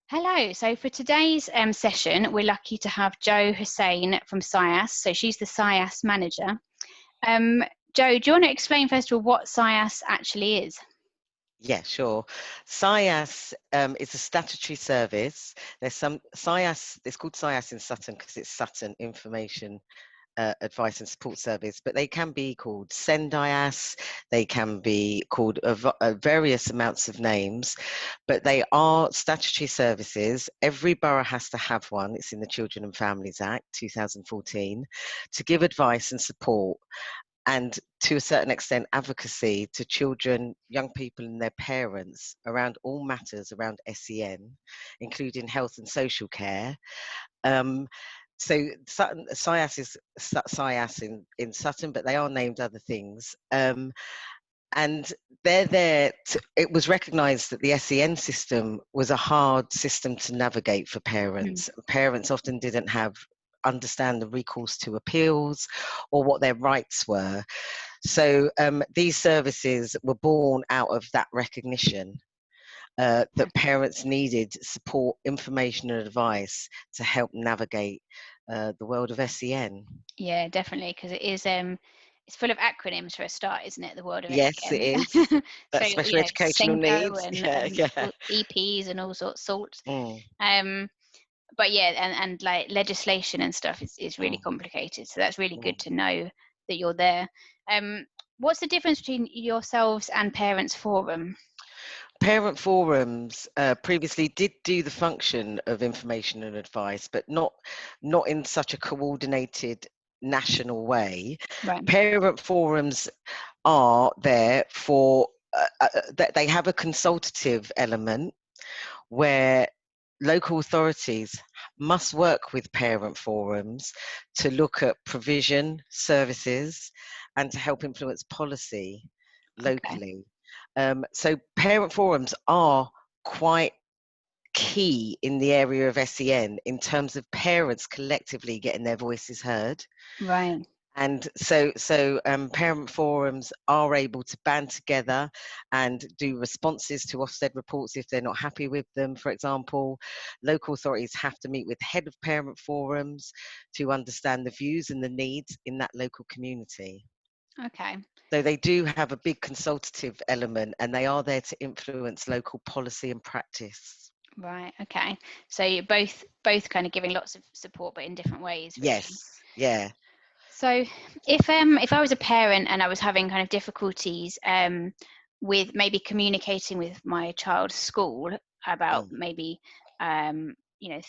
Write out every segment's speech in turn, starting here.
Hello. So for today's session, we're lucky to have Jo Hussain from SIASS. So she's the SIASS manager. Jo, do you want to explain first of all what SIASS actually is? Yeah, sure. SIASS is a statutory service. There's some SIASS. It's called SIASS in Sutton because it's Sutton Information Advice and Support Service. But they can be called SENDIASS. They can be called various amounts of names. But they are statutory services. Every borough has to have one. It's in the Children and Families Act 2014 to give advice and support, and to a certain extent advocacy to children, young people and their parents around all matters around SEN, including health and social care. So Sutton, SIASS is SIASS in Sutton, but they are named other things. And they're there it was recognised that the SEN system was a hard system to navigate for parents. Parents often didn't understand the recourse to appeals or what their rights were. So these services were born out of that recognition that parents needed support, information and advice to help navigate the world of SEN. Yeah, definitely, because it is it's full of acronyms for a start, isn't it? The world of Yes, SEN. it is. So Special educational SENCO needs. and, Yeah, and yeah. EPs and all sorts. Mm, But yeah, and like legislation and stuff is really mm, complicated. So that's really good mm. to know that you're there. What's the difference between yourselves and Parents Forum? Parent forums previously did do the function of information and advice, but not in such a coordinated national way. Right. Parent forums are there for that they have a consultative element where local authorities must work with parent forums to look at provision, services, and to help influence policy Okay. locally. So parent forums are quite key in the area of SEN in terms of parents collectively getting their voices heard. Right. And so parent forums are able to band together and do responses to Ofsted reports if they're not happy with them. For example, local authorities have to meet with head of parent forums to understand the views and the needs in that local community. Okay. So they do have a big consultative element, and they are there to influence local policy and practice. Right. Okay. So you're both kind of giving lots of support, but in different ways, really. Yes, yeah. So if I was a parent and I was having kind of difficulties with maybe communicating with my child's school about Mm, maybe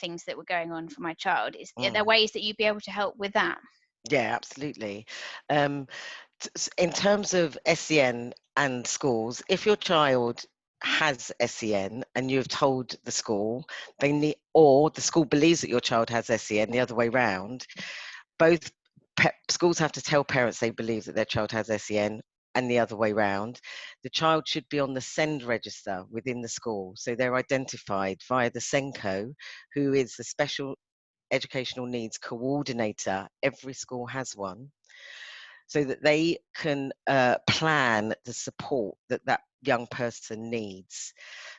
things that were going on for my child, are there mm. ways that you'd be able to help with that? Yeah, absolutely. Um, in terms of SEN and schools, if your child has SEN and you've told the school they need, or the school believes that your child has SEN, the other way round, both schools have to tell parents they believe that their child has SEN, and the other way round. The child should be on the SEND register within the school, so they're identified via the SENCO, who is the Special Educational Needs Coordinator. Every school has one, so that they can plan the support that that young person needs.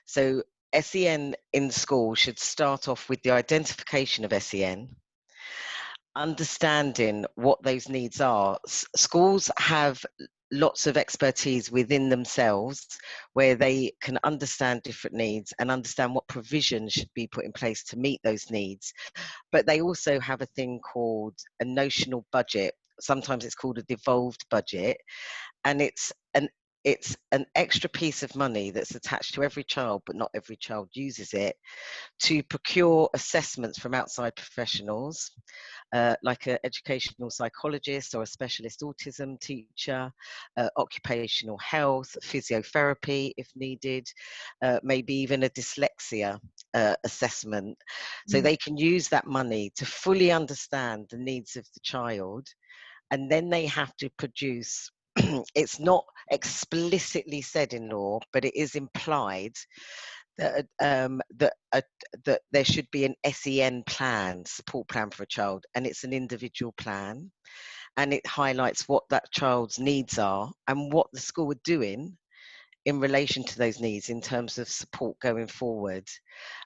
So SEN in school should start off with the identification of SEN, understanding what those needs are. Schools have lots of expertise within themselves where they can understand different needs and understand what provisions should be put in place to meet those needs. But they also have a thing called a notional budget. Sometimes it's called a devolved budget, and it's an extra piece of money that's attached to every child, but not every child uses it, to procure assessments from outside professionals, like an educational psychologist or a specialist autism teacher, occupational health, physiotherapy if needed, maybe even a dyslexia assessment. So Mm. they can use that money to fully understand the needs of the child, and then they have to produce it's not explicitly said in law, but it is implied that that there should be an SEN plan, support plan for a child, and it's an individual plan, and it highlights what that child's needs are and what the school are doing in relation to those needs in terms of support going forward.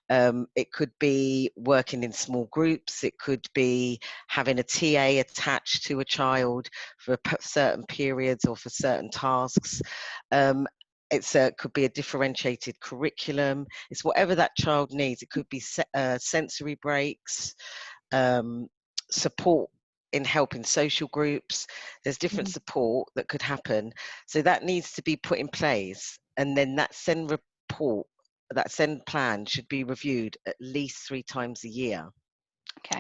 It could be working in small groups. It could be having a TA attached to a child for certain periods or for certain tasks. It could be a differentiated curriculum. It's whatever that child needs. It could be sensory breaks, support in helping social groups. There's different support that could happen. So that needs to be put in place. And then that SEND report, that SEND plan should be reviewed at least 3 times a year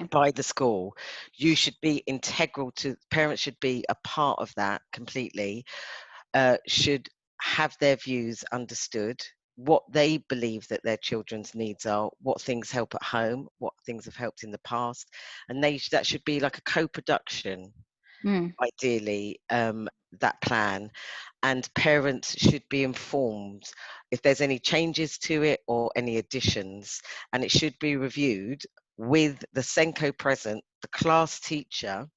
by the school. You should be integral to, parents should be a part of that completely, should have their views understood, what they believe that their children's needs are, what things help at home, what things have helped in the past, and that should be like a co-production, ideally, that plan, and parents should be informed if there's any changes to it or any additions, and it should be reviewed with the SENCO present, the class teacher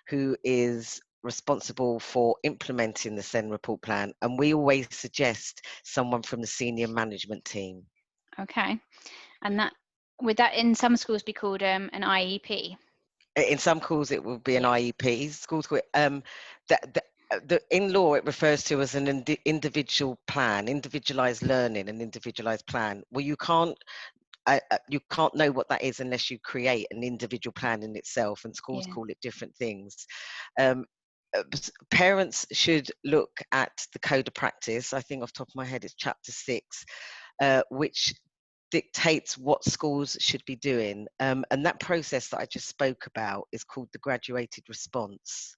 who is responsible for implementing the SEND report plan, and we always suggest someone from the senior management team. Okay, and that would that in some schools be called an IEP? In some schools, it will be an IEP. Schools call it, in law, it refers to as an individual plan, individualized learning, and individualized plan. Well, you can't know what that is unless you create an individual plan in itself, and schools call it different things. Parents should look at the code of practice. I think off the top of my head it's chapter 6, which dictates what schools should be doing, and that process that I just spoke about is called the graduated response,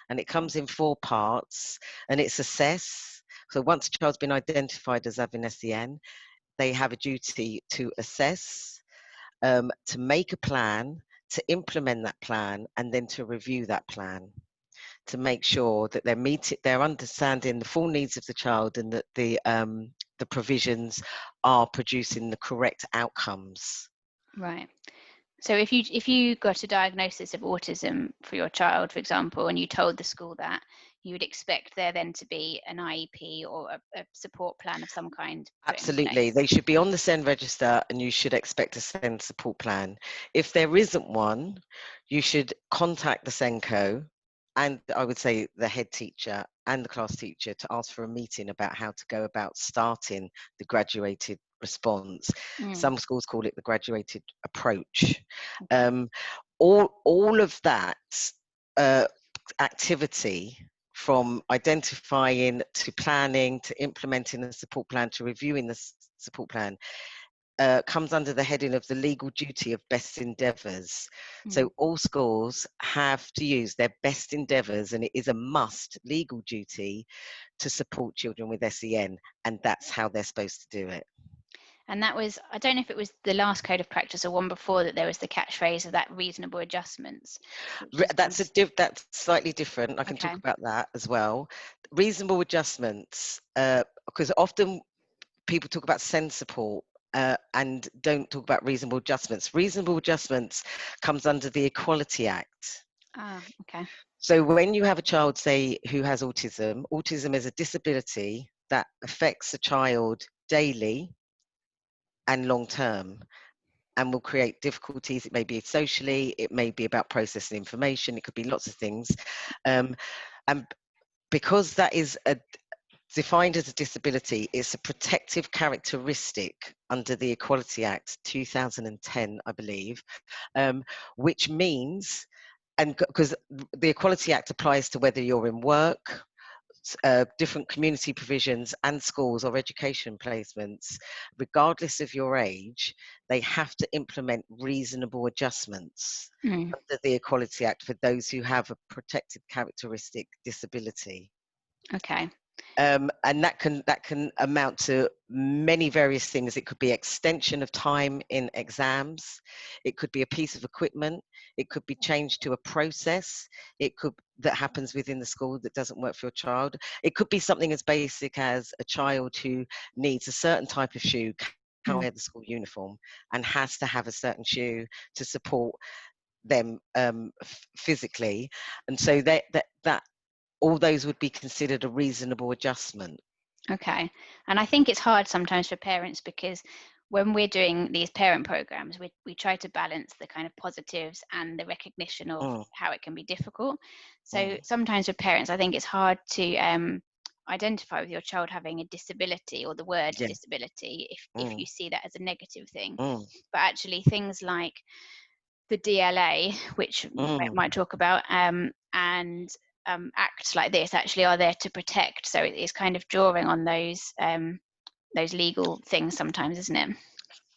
and it comes in 4 parts, and it's assess. So once a child's been identified as having SEN, they have a duty to assess, to make a plan, to implement that plan, and then to review that plan to make sure that they're understanding the full needs of the child, and that the provisions are producing the correct outcomes. Right. So if you got a diagnosis of autism for your child, for example, and you told the school that, you would expect there then to be an IEP or a support plan of some kind put in Absolutely. place. They should be on the SEND register, and you should expect a SEND support plan. If there isn't one, you should contact the SENCO, and I would say the head teacher and the class teacher, to ask for a meeting about how to go about starting the graduated response. Some schools call it the graduated approach. All of that activity, from identifying to planning to implementing the support plan to reviewing the support plan, comes under the heading of the legal duty of best endeavours. So all schools have to use their best endeavours, and it is a must legal duty to support children with SEN, and that's how they're supposed to do it. And that was, I don't know if it was the last code of practice or one before that, there was the catchphrase of that reasonable adjustments. That's slightly different. I can talk about that as well. Reasonable adjustments, because often people talk about SEND support and don't talk about reasonable adjustments. Reasonable adjustments comes under the Equality Act. Okay. So when you have a child, say, who has autism, autism is a disability that affects a child daily and long term, and will create difficulties. It may be socially, it may be about processing information, it could be lots of things. And because that is defined as a disability, it's a protective characteristic under the Equality Act 2010, I believe, which means, and because the Equality Act applies to whether you're in work, different community provisions and schools or education placements, regardless of your age, they have to implement reasonable adjustments under the Equality Act for those who have a protected characteristic disability. Okay. And that can amount to many various things. It could be extension of time in exams. It could be a piece of equipment. It could be changed to a process. That happens within the school that doesn't work for your child. It could be something as basic as a child who needs a certain type of shoe, can't wear the school uniform, and has to have a certain shoe to support them physically. And so that all those would be considered a reasonable adjustment. Okay. And I think it's hard sometimes for parents, because when we're doing these parent programs, we try to balance the kind of positives and the recognition of Mm, how it can be difficult. So mm, sometimes for parents, I think it's hard to identify with your child having a disability, or the word yeah. disability, if you Mm, see that as a negative thing. mm, But actually, things like the DLA, which we mm. might talk about, and acts like this actually are there to protect. So it's kind of drawing on those legal things sometimes, isn't it?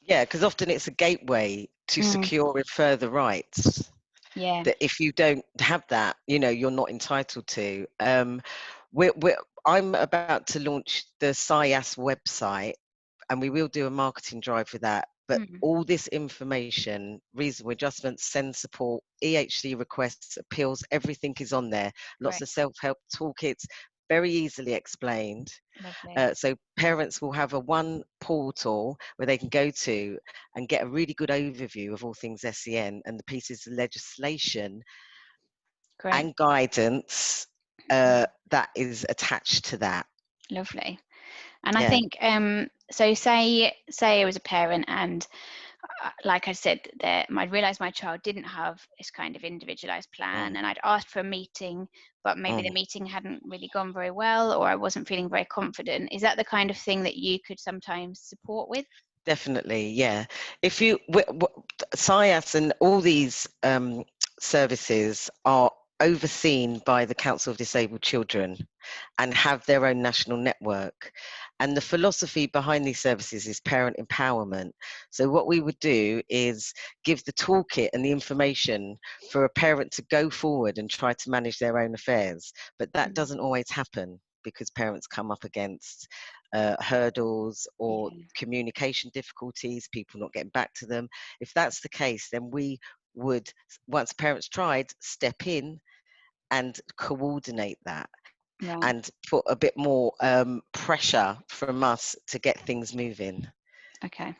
Yeah, because often it's a gateway to Mm, securing further rights yeah. that if you don't have that, you're not entitled to. I'm about to launch the SIASS website, and we will do a marketing drive for that. But Mm, all this information, reasonable adjustments, send support, EHC requests, appeals, everything is on there. Lots great. of self-help toolkits, very easily explained. Lovely. So parents will have a one portal where they can go to and get a really good overview of all things SEN and the pieces of legislation Great. and guidance Mm, that is attached to that. lovely. And I Yeah. think so say I was a parent, and like I said, that I realised my child didn't have this kind of individualised plan, Mm, and I'd asked for a meeting, but maybe the mm. meeting hadn't really gone very well, or I wasn't feeling very confident. Is that the kind of thing that you could sometimes support with? Definitely, yeah. If you, SIAS and all these services are overseen by the Council of Disabled Children and have their own national network. And the philosophy behind these services is parent empowerment. So what we would do is give the toolkit and the information for a parent to go forward and try to manage their own affairs. But that Mm, doesn't always happen because parents come up against hurdles or yeah. communication difficulties, people not getting back to them. If that's the case, then we would, once parents tried, step in and coordinate that Right. and put a bit more pressure from us to get things moving. Okay.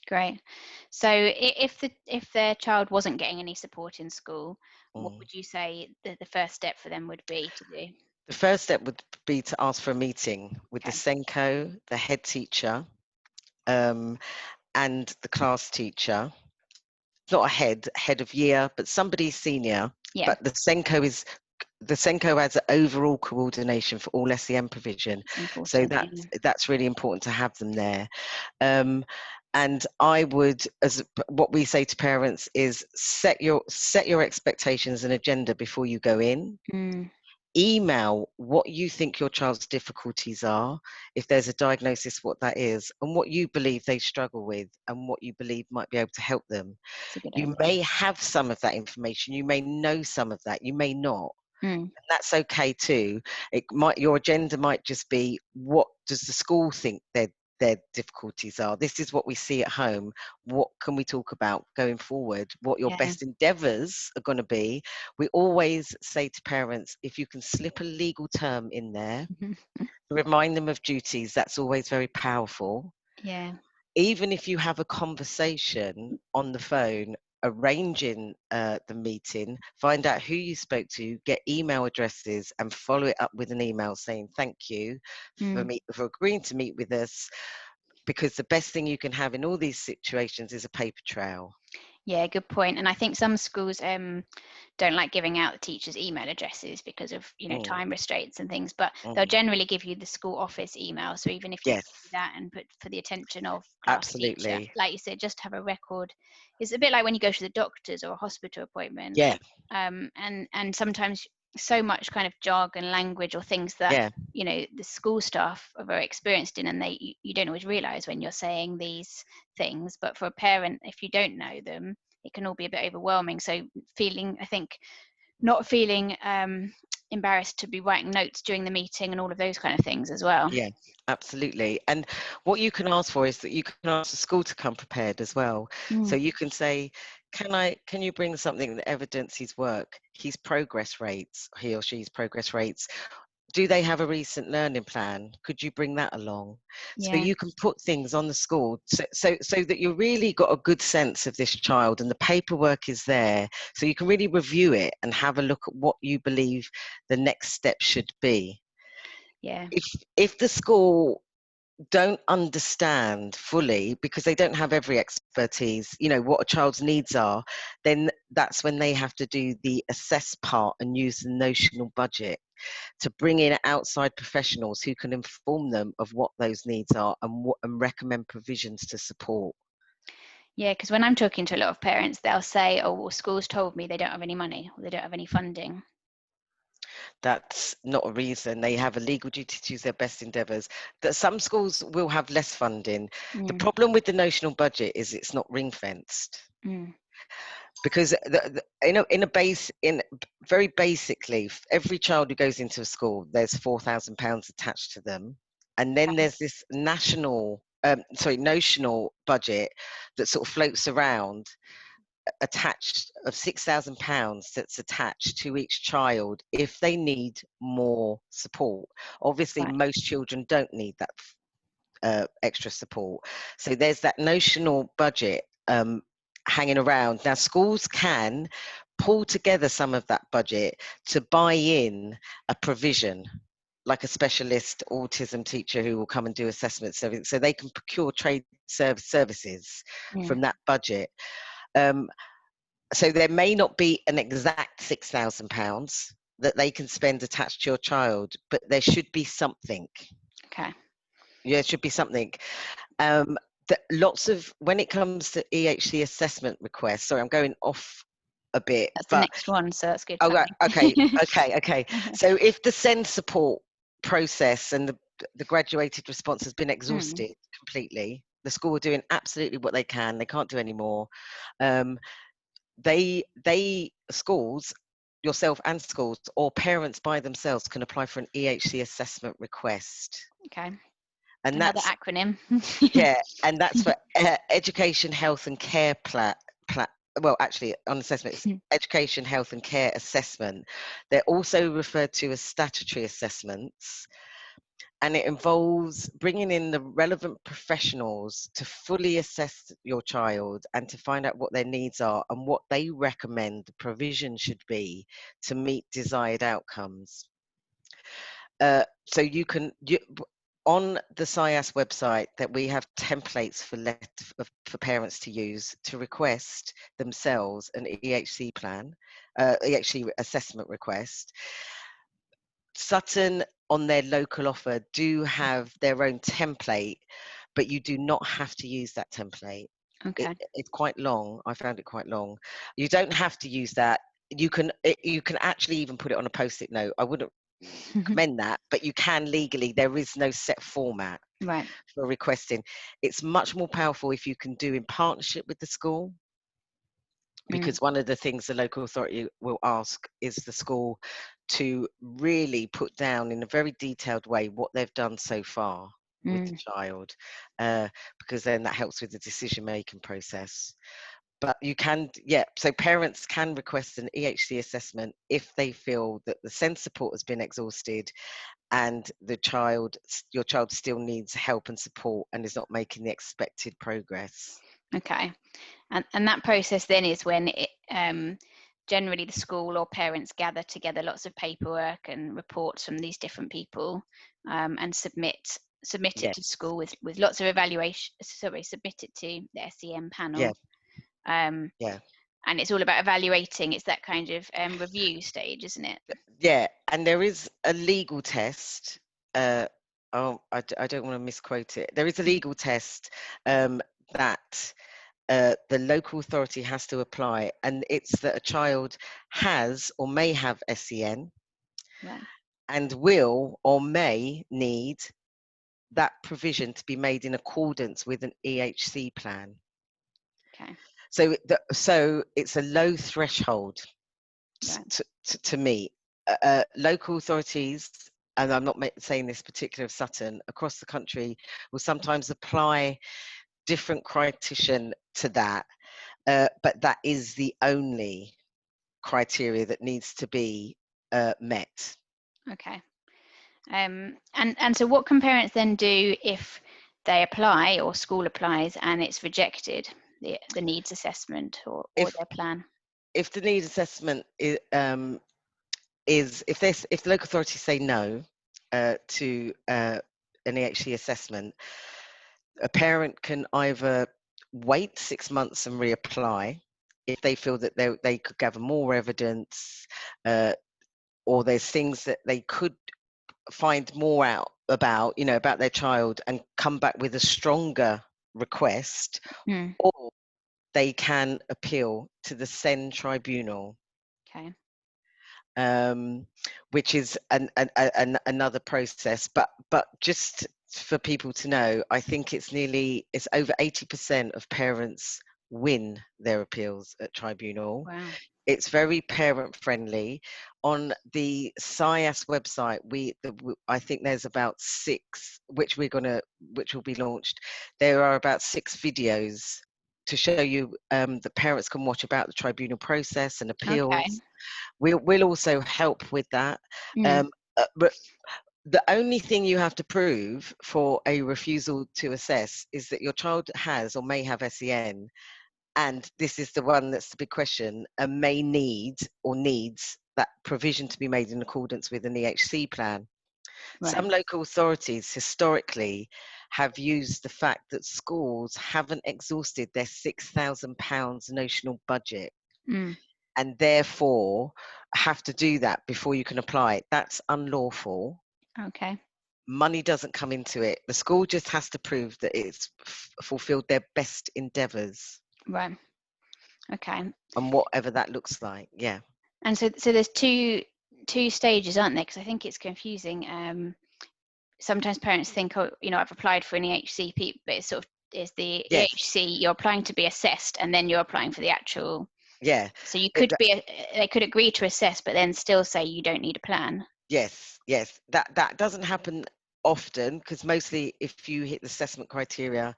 Great. So if their child wasn't getting any support in school, what Mm. would you say the first step for them would be to do? The first step would be to ask for a meeting with the Okay. Senko, the head teacher, um, and the class teacher. Not a head of year, but somebody senior. Yeah. But the Senko has overall coordination for all SEM provision, so Important. Yeah. that's really important to have them there. Um, and I would, as what we say to parents, is set your expectations and agenda before you go in. Mm, Email what you think your child's difficulties are, if there's a diagnosis, what that is, and what you believe they struggle with, and what you believe might be able to help them. it's a good You idea. may have some of that information, you may know some of that, you may not. Mm, That's okay too. Your agenda might just be, what does the school think their difficulties are? This is what we see at home. What can we talk about going forward? What your yeah. best endeavours are going to be? We always say to parents, if you can slip a legal term in there, Mhm. remind them of duties, that's always very powerful. Yeah. Even if you have a conversation on the phone, arranging the meeting, find out who you spoke to, get email addresses, and follow it up with an email saying thank you Mm. for agreeing to meet with us. Because the best thing you can have in all these situations is a paper trail. Yeah, good point. And I think some schools don't like giving out the teachers' email addresses because of Mm, time restraints and things. But they'll mm. generally give you the school office email. So even if you Yes, copy that and put for the attention of class teacher, absolutely. like you said, just have a record. It's a bit like when you go to the doctors or a hospital appointment, Yeah, and sometimes so much kind of jargon language or things that yeah. the school staff are very experienced in, and you don't always realize when you're saying these things. But for a parent, if you don't know them, it can all be a bit overwhelming. So I think not feeling embarrassed to be writing notes during the meeting and all of those kind of things as well. Yeah, absolutely. And what you can ask for is that you can ask the school to come prepared as well. So Mm, you can say, can you bring something that evidence his work, his progress rates, he or she's progress rates? Do they have a recent learning plan? Could you bring that along? So yeah. you can put things on the school so that you really got a good sense of this child and the paperwork is there. So you can really review it and have a look at what you believe the next step should be. Yeah. If the school don't understand fully, because they don't have every expertise, what a child's needs are, then that's when they have to do the assess part and use the notional budget to bring in outside professionals who can inform them of what those needs are and recommend provisions to support. Yeah, because when I'm talking to a lot of parents, they'll say, oh, well, school's told me they don't have any money or they don't have any funding. That's not a reason. They have a legal duty to use their best endeavours. That some schools will have less funding. The Mm, problem with the notional budget is it's not ring fenced. mm, Because very basically, every child who goes into a school, there's £4,000 attached to them, and then okay, there's this notional budget that sort of floats around, attached of £6,000 that's attached to each child if they need more support. Obviously, right, most children don't need that extra support. So there's that notional budget hanging around. Now, schools can pull together some of that budget to buy in a provision, like a specialist autism teacher who will come and do assessments, so they can procure trade services mm, from that budget. So there may not be an exact £6,000 that they can spend attached to your child, but there should be something. okay. Yeah, it should be something. Um, when it comes to EHC assessment requests, sorry, I'm going off a bit, That's the but next one, so that's good oh, right, okay, timing. okay. So if the send support process and the graduated response has been Mm, exhausted completely, the school are doing absolutely what they can. They can't do any more. Um, schools, yourself and schools, or parents by themselves can apply for an EHC assessment request, okay, and another that's acronym. yeah, and that's for education, health, and care well, actually, on assessment, it's education, health, and care assessment. They're also referred to as statutory assessments, and it involves bringing in the relevant professionals to fully assess your child and to find out what their needs are and what they recommend the provision should be to meet desired outcomes. So on the SIASS website, that we have templates for parents to use to request themselves an EHC plan, EHC assessment request. Sutton, on their local offer, do have their own template, but you do not have to use that template. Okay. It's quite long. I found it quite long. You don't have to use that. You can actually even put it on a post-it note. I wouldn't recommend that, but you can legally. There is no set format Right. for requesting. It's much more powerful if you can do in partnership with the school, Mm, because one of the things the local authority will ask is the school to really put down in a very detailed way what they've done so far with the mm, child, because then that helps with the decision making process. But you can, yeah, so parents can request an EHC assessment if they feel that the SEND support has been exhausted and your child still needs help and support and is not making the expected progress. okay. And that process then is when generally the school or parents gather together lots of paperwork and reports from these different people, and submit it Yeah, to school with lots of evaluation. Sorry, submit it to the SEM yeah, panel, um, yeah. and it's all about evaluating. It's that kind of review stage, isn't it? Yeah, and there is a legal test. I don't want to misquote it. There is a legal test that the local authority has to apply, and it's that a child has or may have SEN Right. and will or may need that provision to be made in accordance with an EHC plan. Okay. So it's a low threshold Right. to meet. Local authorities, and I'm not saying this particular of Sutton, across the country will sometimes apply different criterion to that, but that is the only criteria that needs to be met. Okay. And so what can parents then do if they apply or school applies and it's rejected, the needs assessment or If their plan? if the need assessment is if the local authorities say no, to an EHC assessment, a parent can either wait 6 months and reapply if they feel that they could gather more evidence, or there's things that they could find more out about, about their child, and come back with a stronger request, or they can appeal to the SEN tribunal. Okay. Which is another process, but just for people to know, I think it's over 80% of parents win their appeals at tribunal. Wow. It's very parent friendly. On the SIASS website, I think there's about 6, which will be launched. There are about 6 videos to show you that parents can watch about the tribunal process and appeals. Okay. We'll also help with that. But the only thing you have to prove for a refusal to assess is that your child has or may have SEN, and this is the one that's the big question, and may need or needs that provision to be made in accordance with an EHC plan. Right. Some local authorities historically have used the fact that schools haven't exhausted their £6,000 notional budget, and therefore have to do that before you can apply. That's unlawful. Okay. Money doesn't come into it. The school just has to prove that it's fulfilled their best endeavours. Right. Okay. And whatever that looks like, yeah. And so there's two stages, aren't there? Because I think it's confusing. Sometimes parents think, oh, I've applied for an EHCP, but it's sort of is the EHC, you're applying to be assessed, and then you're applying for the actual. Yeah. So you could they could agree to assess, but then still say you don't need a plan. Yes. That doesn't happen often, because mostly if you hit the assessment criteria,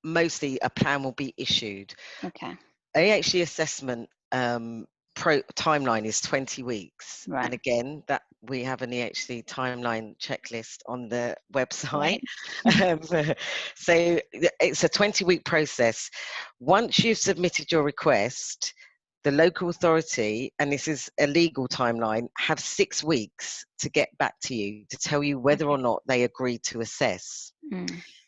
mostly a plan will be issued. Okay. EHC assessment timeline is 20 weeks. Right. And again, that we have an EHC timeline checklist on the website. Right. So it's a 20-week process. Once you've submitted your request, the local authority, and this is a legal timeline, have 6 weeks to get back to you to tell you whether or not they agree to assess.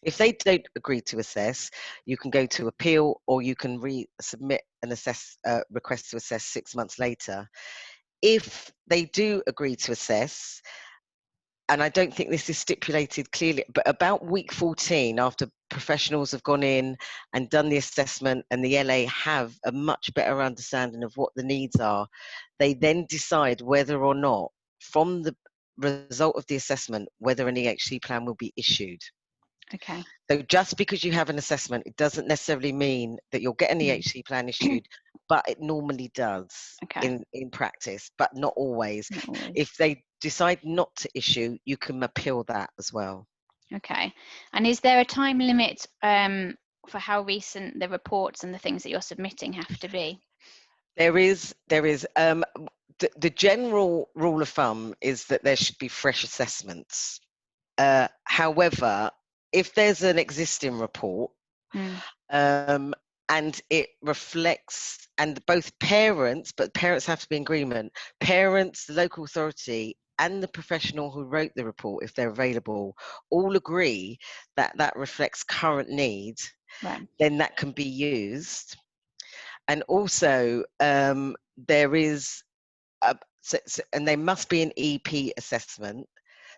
If they don't agree to assess, you can go to appeal, or you can resubmit an request to assess 6 months later. If they do agree to assess, and I don't think this is stipulated clearly, but about week 14, after professionals have gone in and done the assessment and the LA have a much better understanding of what the needs are, they then decide whether or not, from the result of the assessment, whether an EHC plan will be issued. Okay. So just because you have an assessment, it doesn't necessarily mean that you'll get an EHC plan issued, but it normally does in practice, but not always. If they decide not to issue, you can appeal that as well. Okay. And is there a time limit for how recent the reports and the things that you're submitting have to be? There is. The general rule of thumb is that there should be fresh assessments. However, if there's an existing report, and it reflects, and both parents, but parents have to be in agreement, parents, the local authority, and the professional who wrote the report, if they're available, all agree that that reflects current need, then that can be used. And also, there is, and there must be an EP assessment.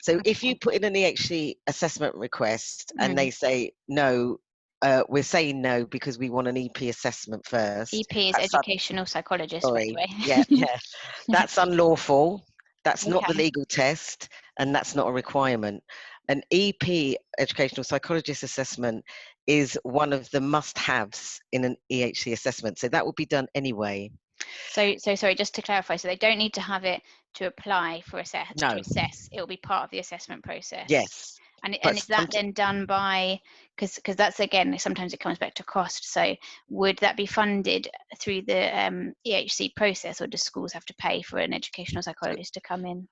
So if you put in an EHC assessment request and they say, no, we're saying no because we want an EP assessment first. EP is educational psychologist, by the way. Yeah. That's unlawful. That's not the legal test, and that's not a requirement. An EP, educational psychologist assessment, is one of the must-haves in an EHC assessment. So that will be done anyway. So sorry, just to clarify, so they don't need to have it to apply for to assess. It will be part of the assessment process. Yes. And is that then done by, because that's, again, sometimes it comes back to cost. So would that be funded through the EHC process, or do schools have to pay for an educational psychologist to come in?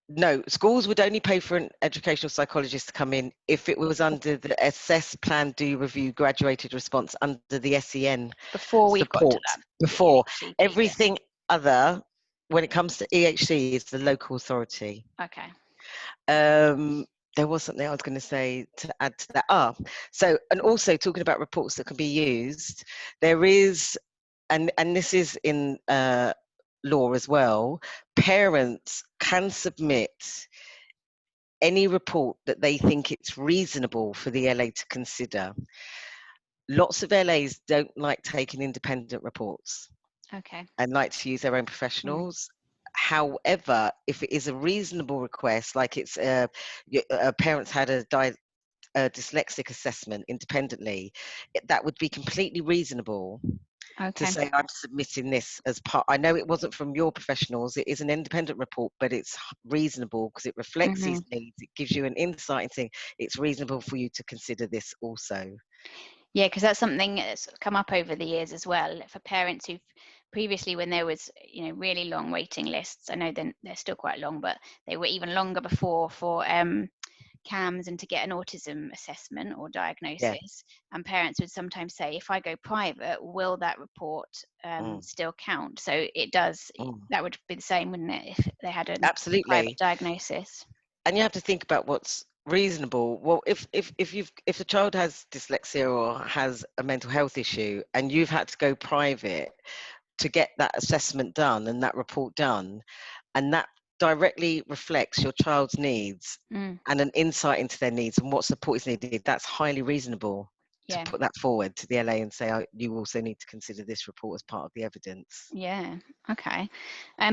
No, schools would only pay for an educational psychologist to come in if it was under the Assess, Plan, Do, Review, Graduated Response under the SEN before we support. got to that. Before everything other, when it comes to EHC, is the local authority. Okay. There was something I was going to say to add to that. So, and also talking about reports that can be used, there is, and this is in law as well, parents can submit any report that they think it's reasonable for the LA to consider. Lots of LAs don't like taking independent reports Okay. and like to use their own professionals. However, if it is a reasonable request, like it's parents had a dyslexic assessment independently, that would be completely reasonable to Okay. say, I'm submitting this as part. I know it wasn't from your professionals, it is an independent report, but it's reasonable because it reflects these needs. It gives you an insight and saying it's reasonable for you to consider this also. Yeah, because that's something that's come up over the years as well for parents who've previously, when there was, really long waiting lists. I know then they're still quite long, but they were even longer before for CAMS and to get an autism assessment or Yeah. diagnosis. And parents would sometimes say, if I go private, will that report Mm, still count? So it does. mm. That would be the same, wouldn't it, if they had a private Absolutely. diagnosis? And you have to think about what's reasonable. Well, if the child has dyslexia or has a mental health issue and you've had to go private to get that assessment done and that report done, and that directly reflects your child's needs Mm, and an insight into their needs and what support is needed, that's highly reasonable to yeah. put that forward to the LA and say, oh, you also need to consider this report as part of the evidence. Yeah. Okay.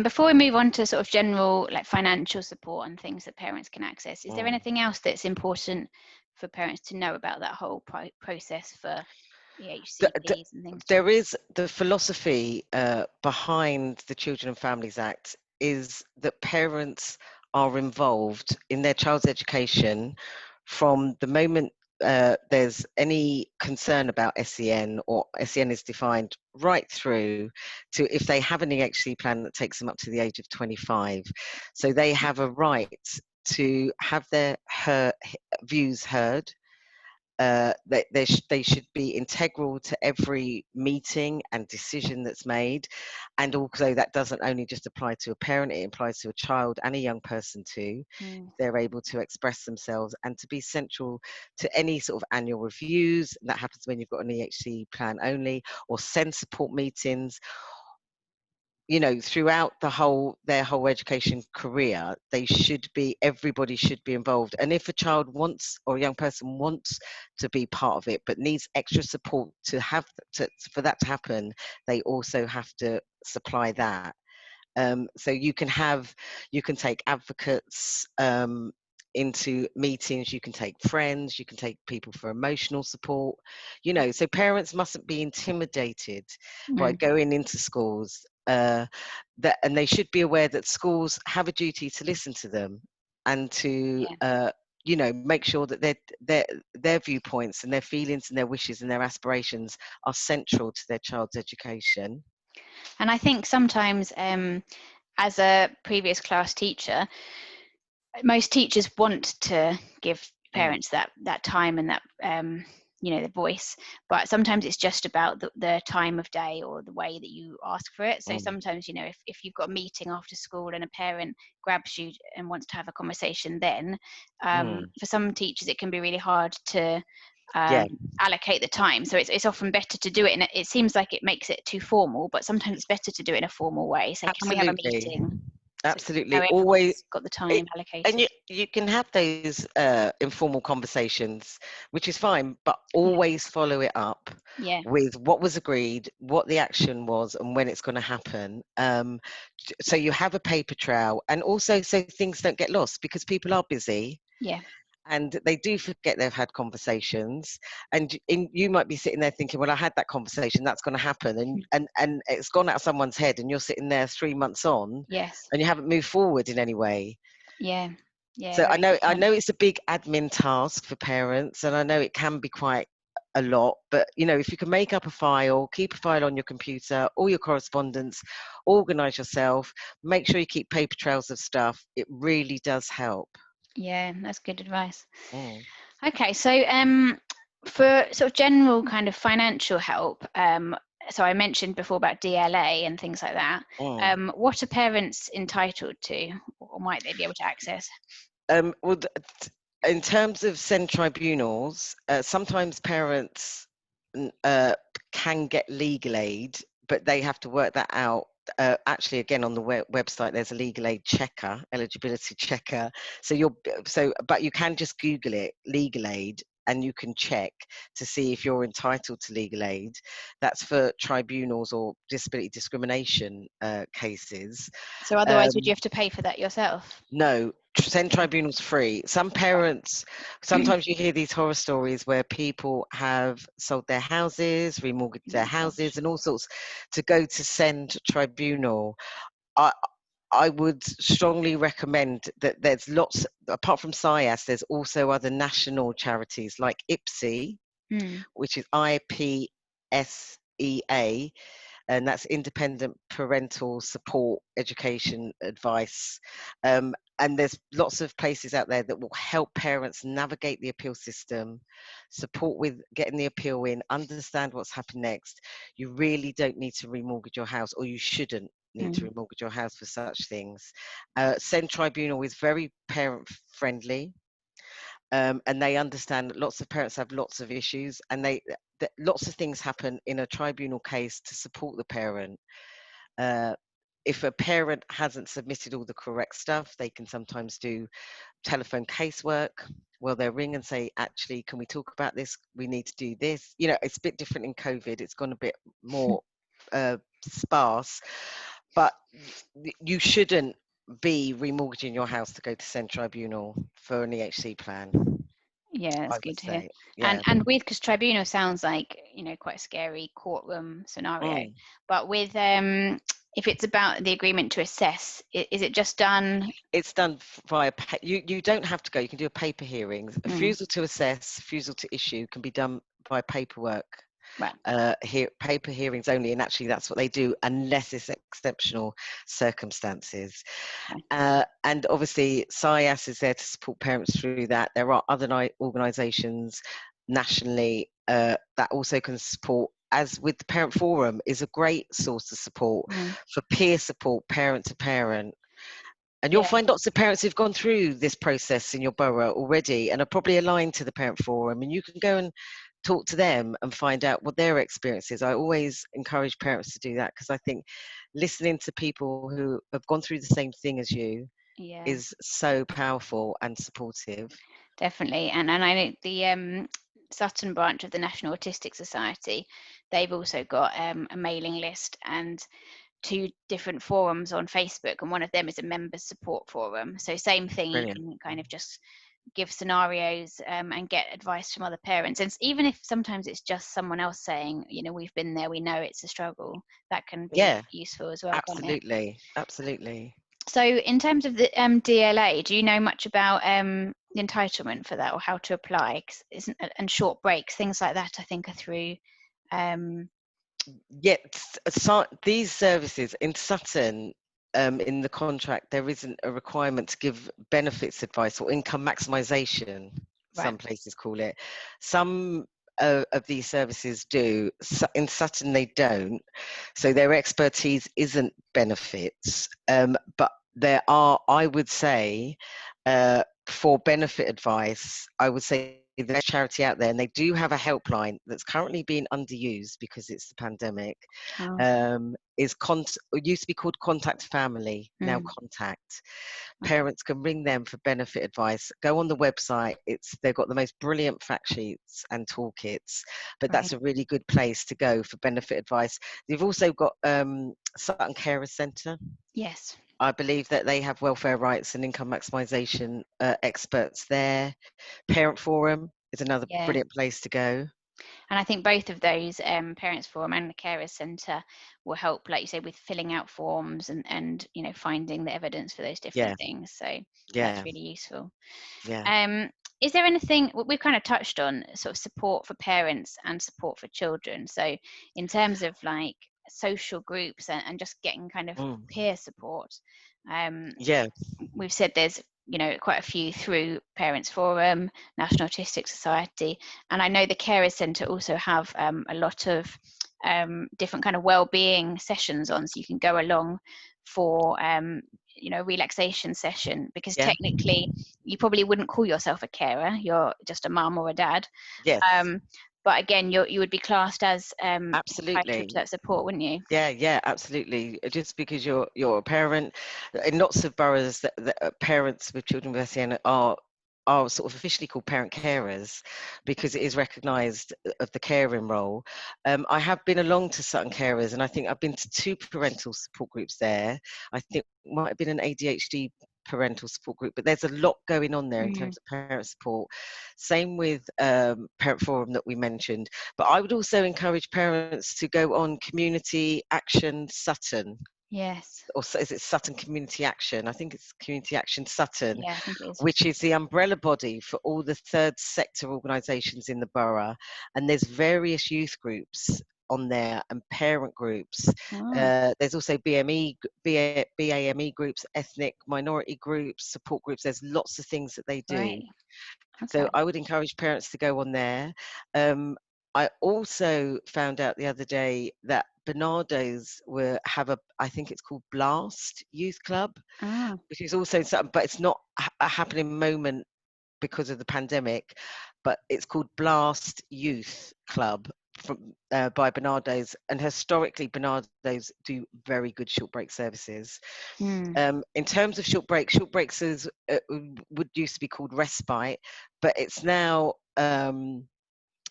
Before we move on to sort of general like financial support and things that parents can access, is there Mm. anything else that's important for parents to know about that whole process for EHCPs and things? There is the philosophy behind the Children and Families Act is that parents are involved in their child's education from the moment there's any concern about SEN, or SEN is defined right through to if they have an EHC plan that takes them up to the age of 25. So they have a right to have their views heard. They should be integral to every meeting and decision that's made. And also that doesn't only just apply to a parent, it applies to a child and a young person too. Mm, They're able to express themselves and to be central to any sort of annual reviews. And that happens when you've got an EHC plan only, or send support meetings. Throughout their whole education career, everybody should be involved. And if a child wants, or a young person wants to be part of it but needs extra support for that to happen, they also have to supply that. So you can take advocates into meetings, you can take friends, you can take people for emotional support. So parents mustn't be intimidated by mm, going into schools, and they should be aware that schools have a duty to listen to them and to yeah. make sure that their viewpoints and their feelings and their wishes and their aspirations are central to their child's education. And I think sometimes, as a previous class teacher, most teachers want to give Mm, parents that time and that the voice, but sometimes it's just about the time of day or the way that you ask for it. So mm, sometimes, if you've got a meeting after school and a parent grabs you and wants to have a conversation, then mm. for some teachers it can be really hard to Yeah, allocate the time. So it's often better to do it, and it seems like it makes it too formal, but sometimes it's better to do it in a formal way. Say, can we have a absolutely. meeting? So Absolutely. Always. everyone's got the it, time and allocated. you can have those informal conversations, which is fine, but Yeah. always follow it up Yeah. with what was agreed, what the action was, and when it's going to happen. So you have a paper trail, and also so things don't get lost, because people are busy Yeah. and they do forget they've had conversations. And you might be sitting there thinking, well, I had that conversation, that's going to happen, and it's gone out of someone's head, and you're sitting there 3 months on Yes. and you haven't moved forward in any way. Yeah. Yeah. So I Very know good I point. know it's a big admin task for parents, and I know it can be quite a lot, but if you can make up a file, keep a file on your computer, all your correspondence, organize yourself, make sure you keep paper trails of stuff, it really does help. Yeah, that's good advice. Mm, Okay, so for sort of general kind of financial help, so I mentioned before about DLA and things like that. mm. What are parents entitled to, or might they be able to access? Well, in terms of send tribunals, sometimes parents can get legal aid, but they have to work that out. Actually, again, on the website, there's a legal aid checker, eligibility checker. But you can just Google it, legal aid, and you can check to see if you're entitled to legal aid. That's for tribunals or disability discrimination cases. So otherwise, would you have to pay for that yourself? No, send tribunals free. Some parents, sometimes you hear these horror stories where people have sold their houses, remortgaged their Oh, houses, gosh. and all sorts to go to send tribunal. I I would strongly recommend that there's lots, apart from SIASS, there's also other national charities like IPSEA, Hmm. which is IPSEA, and that's Independent Parental Support Education Advice. And there's lots of places out there that will help parents navigate the appeal system, support with getting the appeal in, understand what's happened next. You really don't need to remortgage your house, or you shouldn't need to Hmm. remortgage your house for such things. Send Tribunal is very parent friendly. And they understand that lots of parents have lots of issues, and lots of things happen in a tribunal case to support the parent. Uh, if a parent hasn't submitted all the correct stuff, they can sometimes do telephone casework. Well, they'll ring and say, actually, can we talk about this? We need to do this. You know, it's a bit different in COVID. It's gone a bit more sparse, but you shouldn't be remortgaging your house to go to Send Tribunal for an EHC plan. Yeah, that's I good would to hear. say, And yeah. because tribunal sounds like, quite a scary courtroom scenario. Mm. But with if it's about the agreement to assess, is it just done? It's done via, you don't have to go, you can do a paper hearing. Mm, Refusal to assess, refusal to issue can be done by paperwork. right. Paper hearings only, and actually that's what they do unless it's exceptional circumstances. Okay. And obviously SIASS is there to support parents through that. There are other organisations nationally that also can support, as with the Parent Forum is a great source of support Mm, for peer support, parent to parent. And you'll yeah. find lots of parents who've gone through this process in your borough already and are probably aligned to the Parent Forum, and you can go and talk to them and find out what their experience is. I always encourage parents to do that, because I think listening to people who have gone through the same thing as you Yeah. is so powerful and supportive. Definitely. And I know the Sutton branch of the National Autistic Society, they've also got a mailing list and two different forums on Facebook, and one of them is a members support forum. So same thing, you Brilliant. can kind of just give scenarios and get advice from other parents. And even if sometimes it's just someone else saying, we've been there, we know it's a struggle, that can be Yeah, useful as well, can't it? absolutely. Absolutely. So in terms of the DLA, do you know much about the entitlement for that, or how to apply? 'Cause and short breaks, things like that, I think are through. Yet these services in Sutton, in the contract, there isn't a requirement to give benefits advice or income maximisation, Right. some places call it. Some of these services do. In Sutton, they don't. So their expertise isn't benefits. But there are, I would say, for benefit advice, I would say there's charity out there, and they do have a helpline that's currently being underused because it's the pandemic. Oh, It used to be called Contact Family, now mm, Contact. okay. Parents can ring them for benefit advice. Go on the website. They've got the most brilliant fact sheets and toolkits, but Right. that's a really good place to go for benefit advice. They've also got Sutton Carers Centre. Yes. I believe that they have welfare rights and income maximisation experts there. Parent Forum is another Yeah. brilliant place to go. And I think both of those, Parents Forum and the Carers Centre, will help, like you say, with filling out forms and finding the evidence for those Yeah, different things. So that's yeah, really useful. yeah. Um, is there anything we've kind of touched on, sort of support for parents and support for children? So in terms of like social groups and just getting kind of Mm, peer support, um, yeah, we've said there's quite a few through Parents Forum, National Autistic Society, and I know the Carers Centre also have a lot of different kind of well-being sessions on, so you can go along for relaxation session, because Yeah. technically you probably wouldn't call yourself a carer, you're just a mum or a dad. Yes. But again, you would be classed as entitled to Absolutely. that support, wouldn't you? Yeah, absolutely. Just because you're a parent, in lots of boroughs, that parents with children with SEN are sort of officially called parent carers, because it is recognised of the caring role. I have been along to Sutton Carers, and I think I've been to 2 parental support groups there. I think it might have been an ADHD parental support group, but there's a lot going on there in terms of parent support. Same with Parent Forum that we mentioned. But I would also encourage parents to go on Community Action Sutton, Yes. or is it Sutton Community Action? I think it's Community Action Sutton, Yeah, I think it is. which is the umbrella body for all the third sector organisations in the borough. And there's various youth groups on there and parent groups. There's also BAME groups, ethnic minority groups, support groups. There's lots of things that they do. Right. So Okay. I would encourage parents to go on there. I also found out the other day that Bernardo's have I think it's called Blast Youth Club, which is also something, but it's not a happening moment because of the pandemic, but it's called Blast Youth Club by Bernardo's, and historically Bernardo's do very good short break services. In terms of short breaks would used to be called respite, but it's now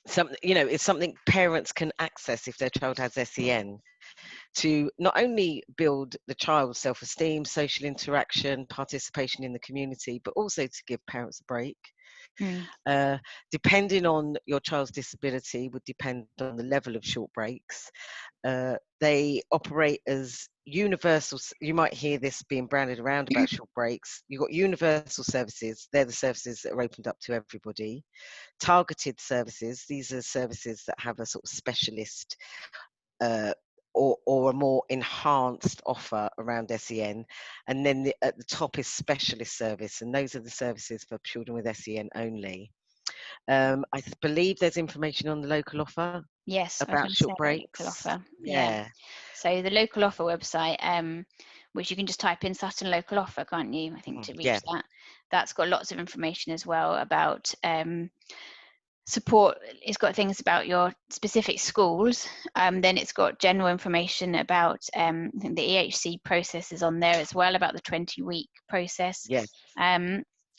it's something parents can access if their child has SEN, to not only build the child's self-esteem, social interaction, participation in the community, but also to give parents a break. Depending on your child's disability would depend on the level of short breaks. They operate as universal. You might hear this being branded around about short breaks. You've got universal services. They're the services that are opened up to everybody. Targeted services. These are services that have a sort of specialist or a more enhanced offer around SEN. And then at the top is specialist service, and those are the services for children with SEN only. I believe there's information on the local offer. Yes, I was About going to say short about local breaks. offer. Yeah. So the local offer website, which you can just type in Sutton local offer, can't you? I think to reach that. That's got lots of information as well about support. It's got things about your specific schools. Then it's got general information about I think the EHC process is on there as well, about the 20-week process. Yes.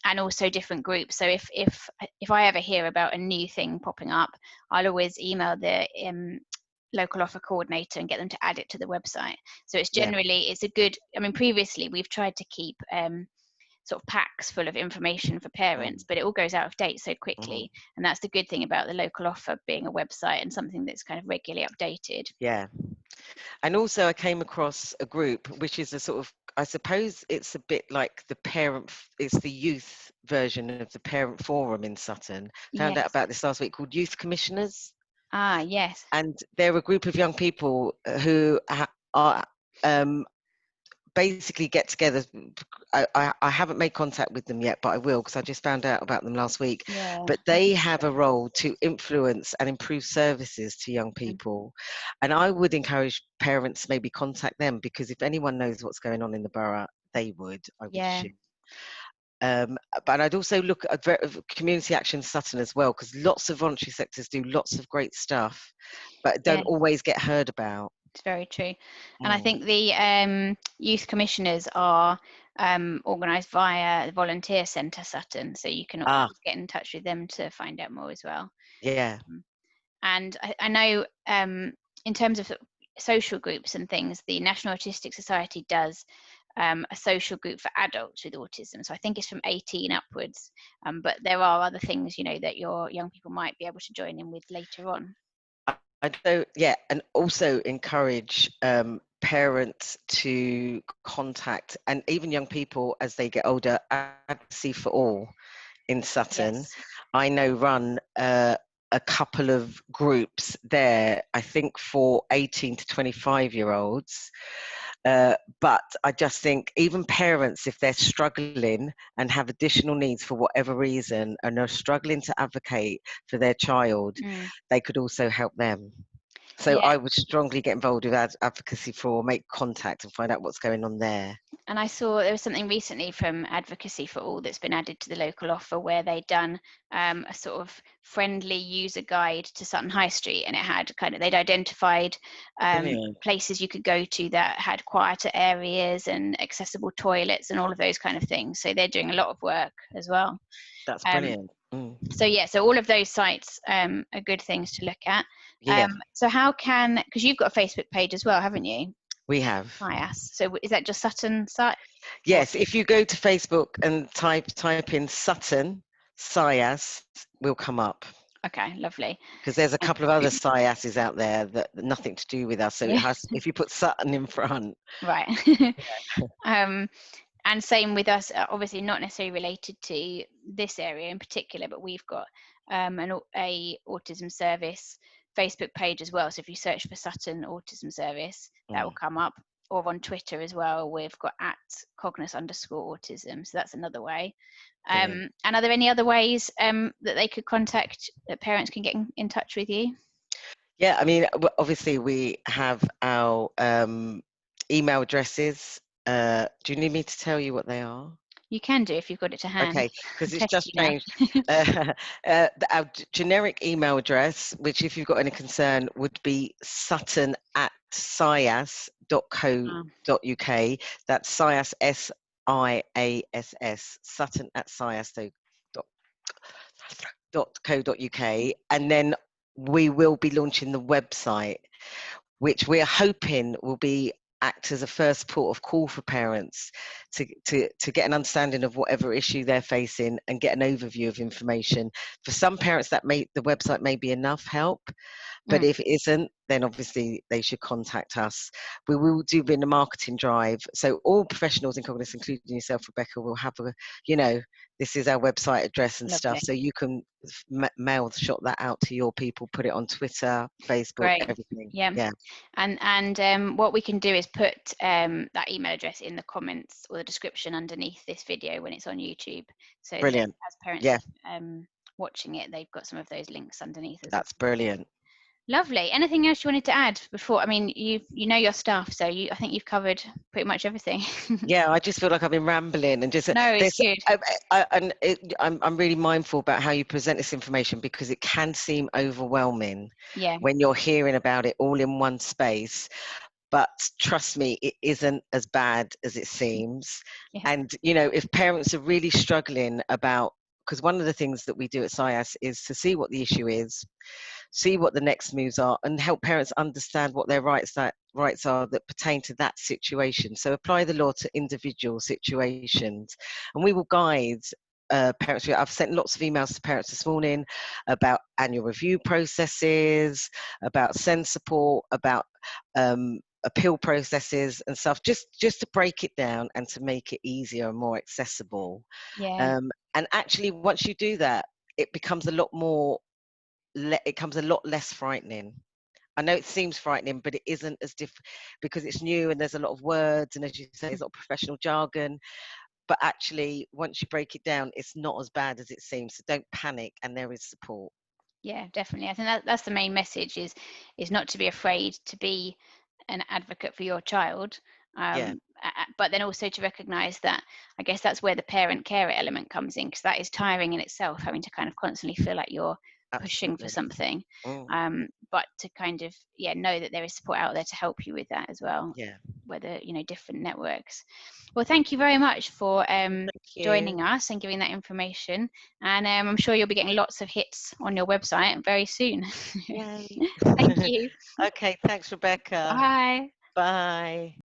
And also different groups. So if I ever hear about a new thing popping up, I'll always email the local offer coordinator and get them to add it to the website. So it's generally, it's a good, I mean, previously we've tried to keep sort of packs full of information for parents, but it all goes out of date so quickly. And that's the good thing about the local offer being a website and something that's kind of regularly updated. Yeah. And also I came across a group, which is a sort of, I suppose it's a bit like it's the youth version of the parent forum in Sutton. Found out about this last week, called Youth Commissioners. Yes. And they're a group of young people who are basically get together. I haven't made contact with them yet, but I will, because I just found out about them last week. But they have a role to influence and improve services to young people. And I would encourage parents maybe contact them, because if anyone knows what's going on in the borough, they would, I would assume. But I'd also look at Community Action Sutton as well, because lots of voluntary sectors do lots of great stuff, but don't always get heard about. It's very true. And I think the youth commissioners are organised via the Volunteer Centre Sutton, so you can always get in touch with them to find out more as well. Yeah. And I know in terms of social groups and things, the National Autistic Society does a social group for adults with autism. So I think it's from 18 upwards, but there are other things, that your young people might be able to join in with later on. And also encourage parents to contact, and even young people as they get older, Advocacy for All in Sutton. Yes. I know run a couple of groups there, I think for 18 to 25-year-olds. But I just think even parents, if they're struggling and have additional needs for whatever reason and are struggling to advocate for their child, they could also help them. So I would strongly get involved with Advocacy for All, make contact and find out what's going on there. And I saw there was something recently from Advocacy for All that's been added to the local offer, where they'd done a sort of friendly user guide to Sutton High Street, and it had they'd identified Brilliant. places you could go to that had quieter areas and accessible toilets and all of those kind of things. So they're doing a lot of work as well. That's Um, brilliant. so yeah, so all of those sites are good things to look at. Yeah, So how can, because you've got a Facebook page as well, haven't you? we have. SIASS. So is that just Sutton site? Yes, if you go to Facebook and type in Sutton SIASS, will come up. Okay, lovely. Because there's a couple of other SIASs out there that nothing to do with us. So it Yeah. has, if you put Sutton in front. Right. And same with us, obviously not necessarily related to this area in particular, but we've got a autism service Facebook page as well. So if you search for Sutton Autism Service, that will come up. Or on Twitter as well, we've got @Cognus_autism. So that's another way. And are there any other ways that they could contact, that parents can get in touch with you? Yeah, I mean, obviously we have our email addresses. Do you need me to tell you what they are? You can do if you've got it to hand. Okay, because it's Test just you now. changed. Our generic email address, which if you've got any concern, would be sutton@siass.co.uk. That's SIASS, SIASS, sutton@siass.co.uk. And then we will be launching the website, which we're hoping will act as a first port of call for parents to get an understanding of whatever issue they're facing and get an overview of information. For some parents, the website may be enough help, but if it isn't, then obviously they should contact us. We will do in a marketing drive, so all professionals in Cognus, including yourself, Rebecca, will have this is our website address and stuff, so you can mail shot that out to your people, put it on Twitter, Facebook, everything. Yeah. And what we can do is put that email address in the comments or the description underneath this video when it's on YouTube. So brilliant. As parents are watching it, they've got some of those links underneath as well. That's brilliant. Lovely. Anything else you wanted to add before? I mean, you know your stuff, so I think you've covered pretty much everything. Yeah, I just feel like I've been rambling and just. No, it's good. I'm really mindful about how you present this information, because it can seem overwhelming when you're hearing about it all in one space. But trust me, it isn't as bad as it seems. And if parents are really struggling because one of the things that we do at SIASS is to see what the issue is, see what the next moves are, and help parents understand what their rights are that pertain to that situation. So apply the law to individual situations, and we will guide parents. I've sent lots of emails to parents this morning about annual review processes, about SEND support, about appeal processes and stuff, just to break it down and to make it easier and more accessible. And actually, once you do that, it becomes a lot less frightening. I know it seems frightening, but it isn't as because it's new and there's a lot of words, and as you say, there's a lot of professional jargon. But actually, once you break it down, it's not as bad as it seems. So don't panic, and there is support. Yeah, definitely. I think that's the main message: is not to be afraid to be an advocate for your child. But then also to recognise that, I guess that's where the parent carer element comes in, because that is tiring in itself, having to kind of constantly feel like you're pushing for something. But to kind of know that there is support out there to help you with that as well. Whether different networks. Well, thank you very much for joining us and giving that information. And I'm sure you'll be getting lots of hits on your website very soon. Yay. Thank you. Okay, thanks, Rebecca. Bye. Bye.